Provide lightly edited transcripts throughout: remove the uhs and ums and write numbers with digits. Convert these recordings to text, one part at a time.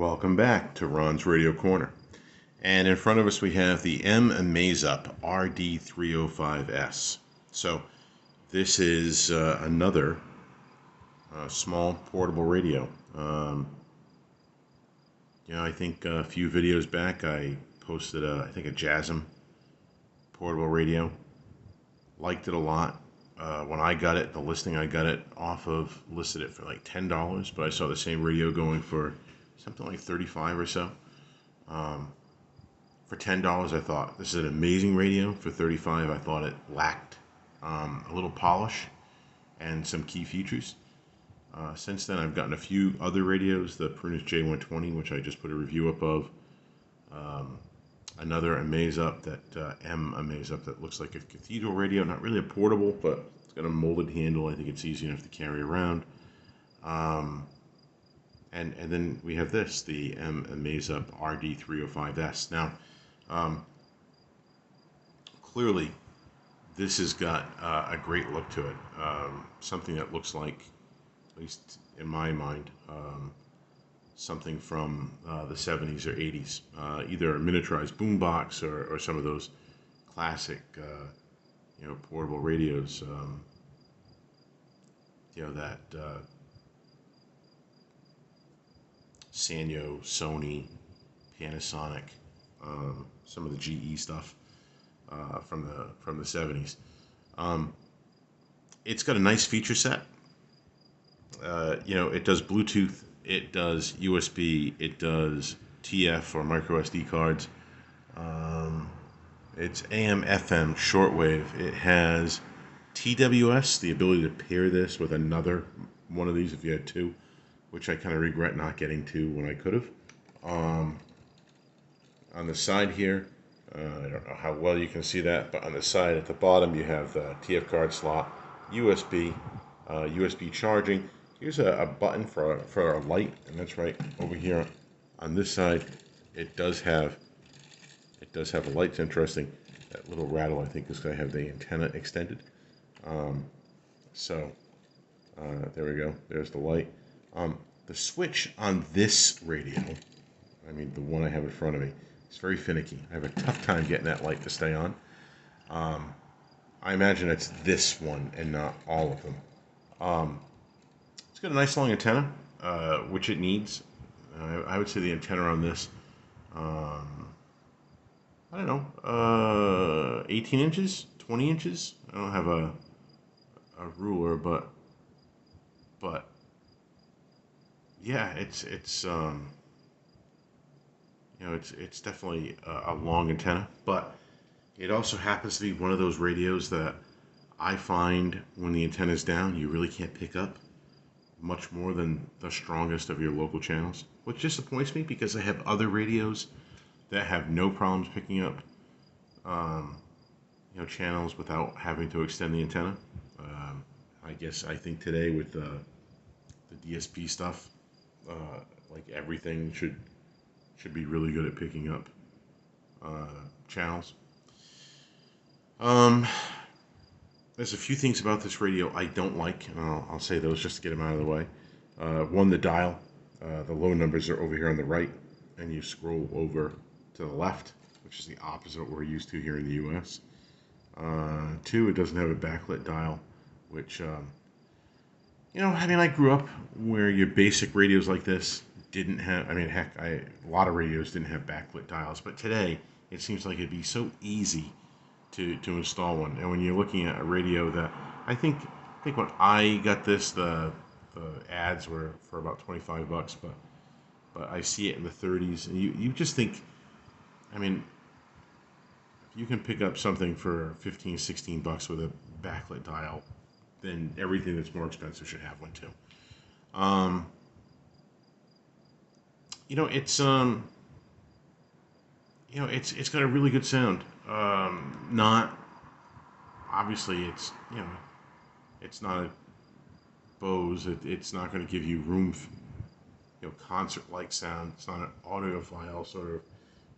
Welcome back to Ron's Radio Corner. And in front of us we have the M-Amazup RD-305S. So this is another small portable radio. I think a few videos back I posted I think a JASM portable radio. Liked it a lot. When I got it, the listing I got it off of listed it for like $10, but I saw the same radio going for something like $35 or so. For $10, I thought this is an amazing radio. For $35, I thought it lacked a little polish and some key features. Since then, I've gotten a few other radios, the Prunus J120, which I just put a review up of. Another M-Amazup that looks like a cathedral radio, not really a portable, but it's got a molded handle. I think it's easy enough to carry around. And then we have this, the M-Amazup RD-305S. Now, clearly, this has got a great look to it. Something that looks like, at least in my mind, something from the 70s or 80s. Either a miniaturized boombox or some of those classic, portable radios. That Sanyo, Sony, Panasonic, some of the GE stuff from the 70s. It's got a nice feature set. It does Bluetooth, it does USB, it does TF or micro SD cards. It's AM, FM, shortwave. It has TWS, the ability to pair this with another one of these if you had two, which I kind of regret not getting to when I could have. On the side here, I don't know how well you can see that, but on the side at the bottom you have the TF card slot, USB, USB charging. Here's a button for a light, and that's right over here on this side. It does have a light. It's interesting. That little rattle, I think, is going to have the antenna extended. There we go. There's the light. The switch on this radio, I mean the one I have in front of me, it's very finicky. I have a tough time getting that light to stay on. I imagine it's this one and not all of them. It's got a nice long antenna, which it needs. I would say the antenna on this, I don't know, 18 inches, 20 inches. I don't have a ruler, but yeah, it's definitely a long antenna, but it also happens to be one of those radios that I find when the antenna is down, you really can't pick up much more than the strongest of your local channels, which disappoints me because I have other radios that have no problems picking up channels without having to extend the antenna. I think today with the DSP stuff, like everything should be really good at picking up channels. There's a few things about this radio I don't like, and I'll say those just to get them out of the way. One, the dial. The low numbers are over here on the right, and you scroll over to the left, which is the opposite of what we're used to here in the US. Two, it doesn't have a backlit dial, which, I grew up where your basic radios like this didn't have, a lot of radios didn't have backlit dials, but today it seems like it'd be so easy to install one. And when you're looking at a radio that, I think when I got this, the ads were for about $25, but I see it in the 30s, and you just think, if you can pick up something for $15, $16 with a backlit dial, then everything that's more expensive should have one too. It's got a really good sound. Not obviously it's not a Bose. It's not going to give you room, concert-like sound. It's not an audiophile sort of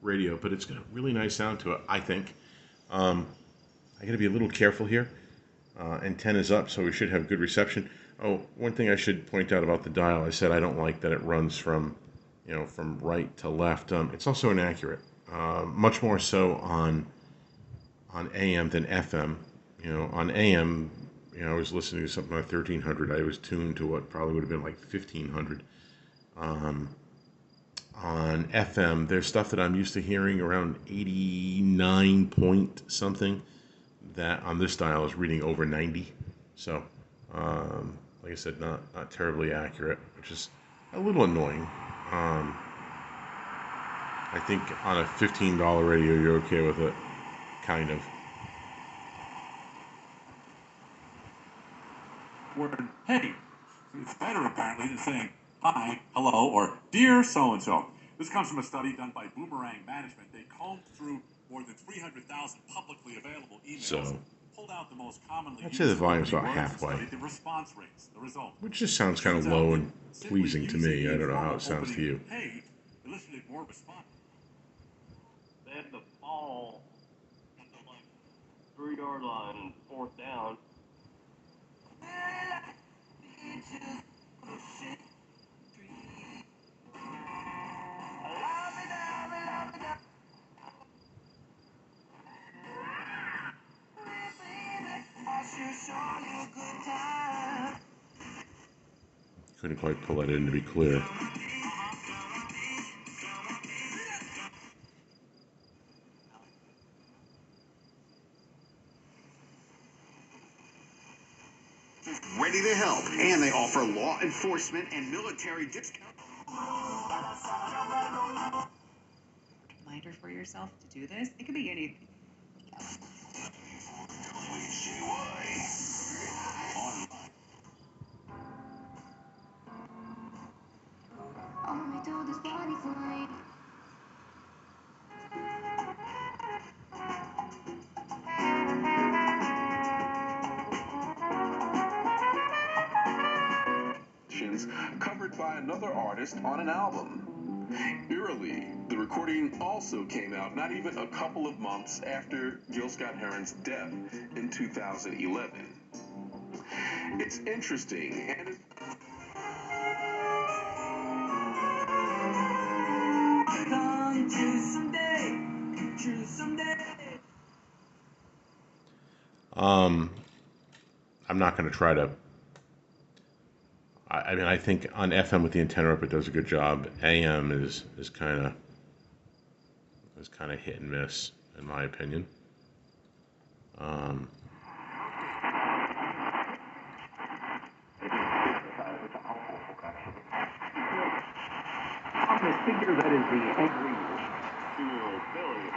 radio, but it's got a really nice sound to it, I think. I got to be a little careful here. Antenna's up, so we should have good reception. Oh, one thing I should point out about the dial, I said I don't like that it runs from you know, from right to left. It's also inaccurate, much more so on AM than FM. You know, on AM, you know, I was listening to something like 1300. I was tuned to what probably would have been like 1500. Um, on FM, there's stuff that I'm used to hearing around 89 point something that on this dial is reading over 90. So, like I said, not terribly accurate, which is a little annoying. Um, I think on a $15 radio, you're okay with it, kind of. Word, hey, it's better apparently than saying hi, hello, or dear so-and-so. This comes from a study done by Boomerang Management. They combed through more than 300,000 publicly available emails, So, pulled out the most commonly I'd say the used volume's opening about words, and halfway, studied the response rates. The result. which just sounds kind of Turns out low that and simply pleasing to using me. the I don't know how informal it sounds to opening, you. hey, elicited more response. They had the ball at the like 3-yard line and fourth down. Couldn't quite pull that in to be clear. Ready to help, and they offer law enforcement and military discounts. Reminder for yourself to do this. It could be anything. Covered by another artist on an album. Eerily, the recording also came out not even a couple of months after Gil Scott-Heron's death in 2011. It's interesting, and Come true someday. I'm not going to try to. I mean, I think on FM with the antenna up, it does a good job. AM is kind of hit and miss, in my opinion. I'm the figure that is the angry 2-year-old Billy.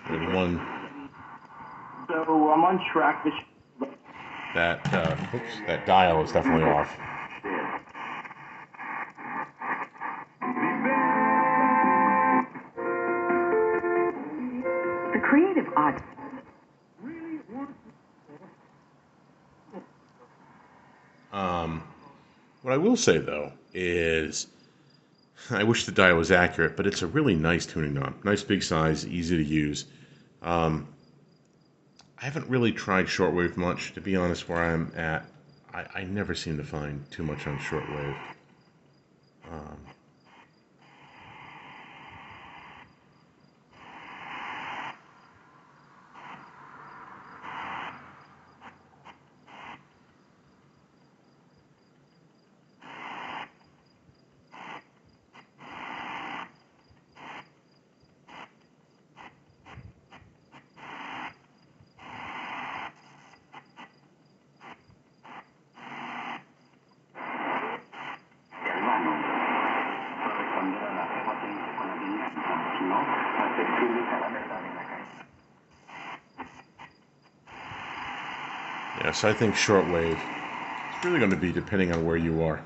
And one So I'm on track this. that dial is definitely off. The creative odd. What I will say though is, I wish the dial was accurate, but it's a really nice tuning knob. Nice big size, easy to use. I haven't really tried shortwave much, to be honest. Where I'm at, I never seem to find too much on shortwave. Yeah, so I think shortwave is really going to be depending on where you are.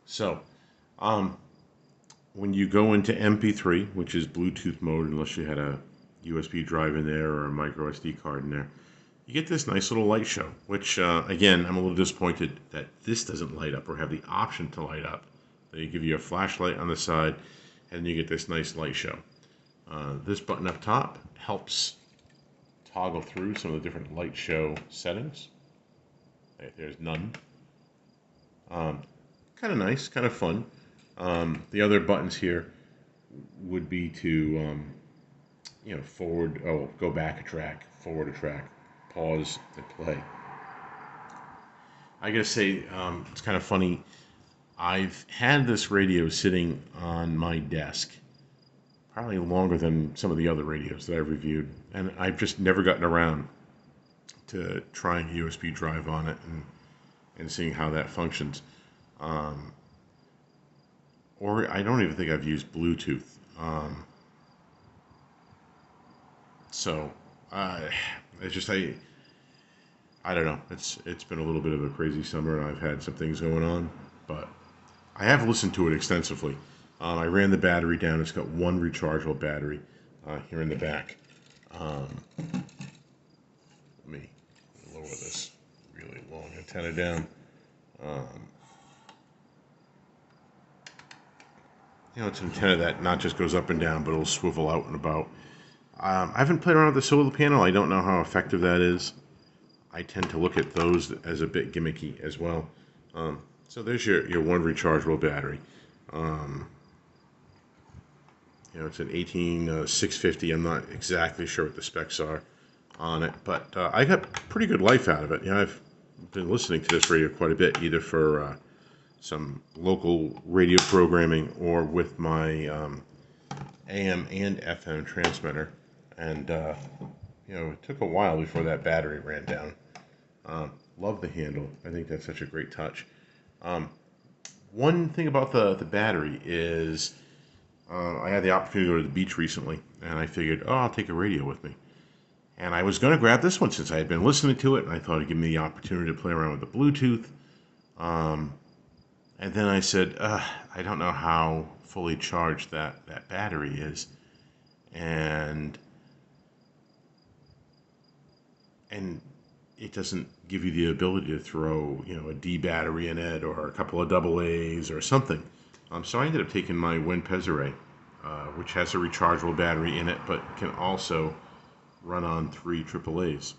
So, when you go into MP3, which is Bluetooth mode, unless you had a USB drive in there or a micro SD card in there, you get this nice little light show, which, again, I'm a little disappointed that this doesn't light up or have the option to light up. They give you a flashlight on the side, and you get this nice light show. This button up top helps toggle through some of the different light show settings. There's none. Kind of nice, kind of fun. The other buttons here would be to, go back a track, forward a track, pause, and play. I gotta say, it's kind of funny. I've had this radio sitting on my desk probably longer than some of the other radios that I've reviewed, and I've just never gotten around to trying a USB drive on it and seeing how that functions. Um, or I don't even think I've used Bluetooth. So uh, it's just I don't know. It's been a little bit of a crazy summer, and I've had some things going on, but I have listened to it extensively. I ran the battery down. It's got one rechargeable battery here in the back. Let me lower this really long antenna down. Um, it's an antenna that not just goes up and down, but it'll swivel out and about. I haven't played around with the solar panel. I don't know how effective that is. I tend to look at those as a bit gimmicky as well. So there's your one rechargeable battery. Um, it's an 18650. I'm not exactly sure what the specs are on it, but I got pretty good life out of it. I've been listening to this radio quite a bit, either for some local radio programming or with my AM and FM transmitter. And it took a while before that battery ran down. Love the handle. I think that's such a great touch. One thing about the battery is I had the opportunity to go to the beach recently, and I figured, I'll take a radio with me. And I was going to grab this one since I had been listening to it, and I thought it'd give me the opportunity to play around with the Bluetooth. And then I said, I don't know how fully charged that battery is. And it doesn't give you the ability to throw, a D battery in it or a couple of double A's or something. So I ended up taking my M-Amazup, which has a rechargeable battery in it, but can also run on 3 AAA's.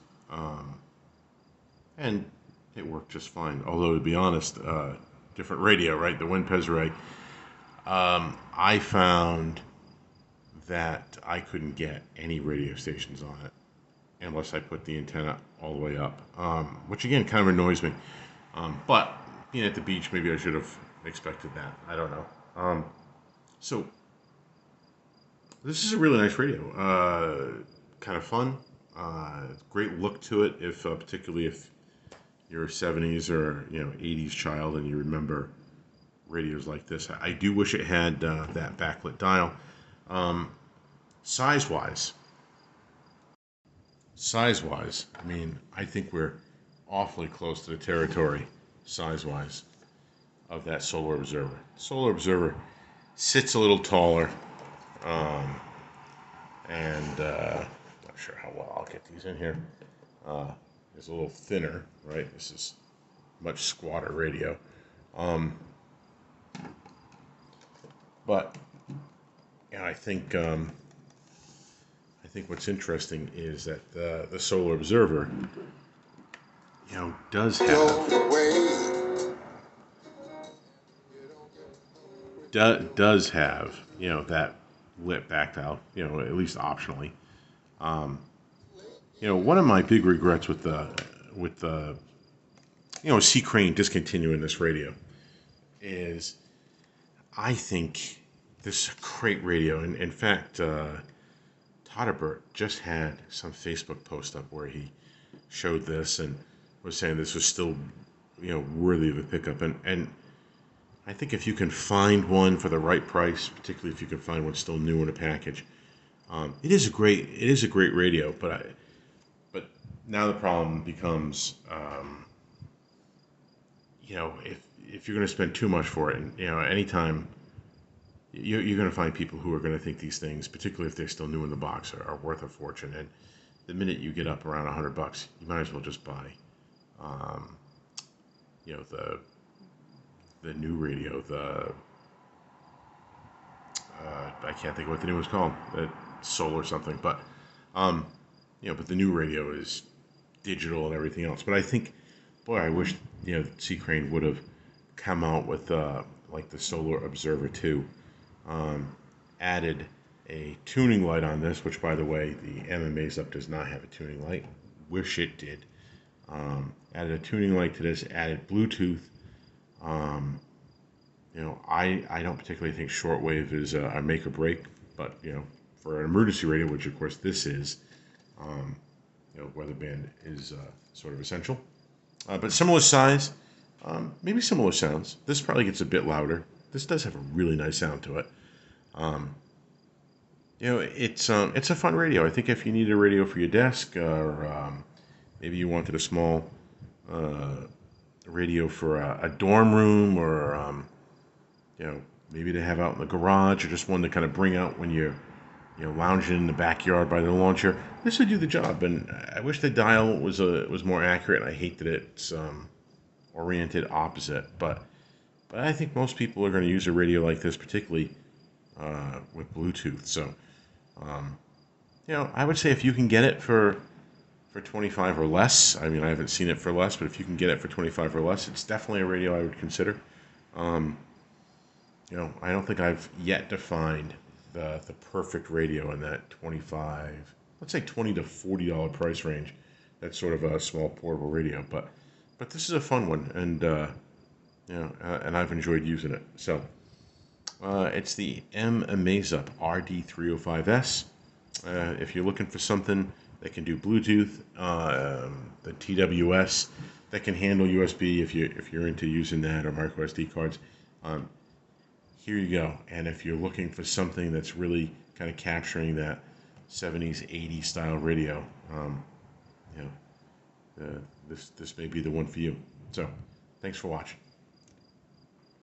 And it worked just fine. Although, to be honest, different radio, right? The M-Amazup, I found that I couldn't get any radio stations on it unless I put the antenna all the way up, which again kind of annoys me. But being at the beach, maybe I should have expected that. I don't know. So this is a really nice radio. Kind of fun. Great look to it, if particularly if you're a 70s or 80s child and you remember radios like this. I do wish it had that backlit dial. Size-wise, I mean, I think we're awfully close to the territory, size-wise, of that Solar Observer. Solar Observer sits a little taller, and not sure how well I'll get these in here. It's a little thinner, right? This is much squatter radio. But I think what's interesting is that the Solar Observer, does have that lit back dial, at least optionally. One of my big regrets with the C Crane discontinuing this radio is I think this is a great radio. And in fact, Todderbert just had some Facebook post up where he showed this and was saying this was still, worthy of a pickup. And I think if you can find one for the right price, particularly if you can find one still new in a package, it is a great radio. But now the problem becomes, if you're going to spend too much for it, and anytime. You're going to find people who are going to think these things, particularly if they're still new in the box, are worth a fortune. And the minute you get up around $100, you might as well just buy, the new radio. I can't think of what the new one's called, Solar something. But but the new radio is digital and everything else. But I think, boy, I wish C Crane would have come out with like the Solar Observer 2. Added a tuning light on this, which, by the way, the M-Amazup does not have a tuning light. Wish it did. Added a tuning light to this. Added Bluetooth. I don't particularly think shortwave is a make or break, but for an emergency radio, which of course this is, weather band is sort of essential. But similar size, maybe similar sounds. This probably gets a bit louder. This does have a really nice sound to it. It's a fun radio. I think if you need a radio for your desk, or maybe you wanted a small radio for a dorm room, or maybe to have out in the garage, or just one to kind of bring out when you're lounging in the backyard by the launcher, this would do the job. And I wish the dial was more accurate. I hate that it's oriented opposite, but I think most people are going to use a radio like this, particularly with Bluetooth. So, I would say if you can get it for 25 or less. I mean, I haven't seen it for less, but if you can get it for 25 or less, it's definitely a radio I would consider. I don't think I've yet defined the perfect radio in that 25, let's say $20 to $40 price range. That's sort of a small portable radio, but this is a fun one, and and I've enjoyed using it. So it's the M-Amazup RD-305S. If you're looking for something that can do Bluetooth, the TWS that can handle USB, if you're into using that, or micro SD cards, here you go. And if you're looking for something that's really kind of capturing that 70s, 80s style radio, this may be the one for you. So, thanks for watching.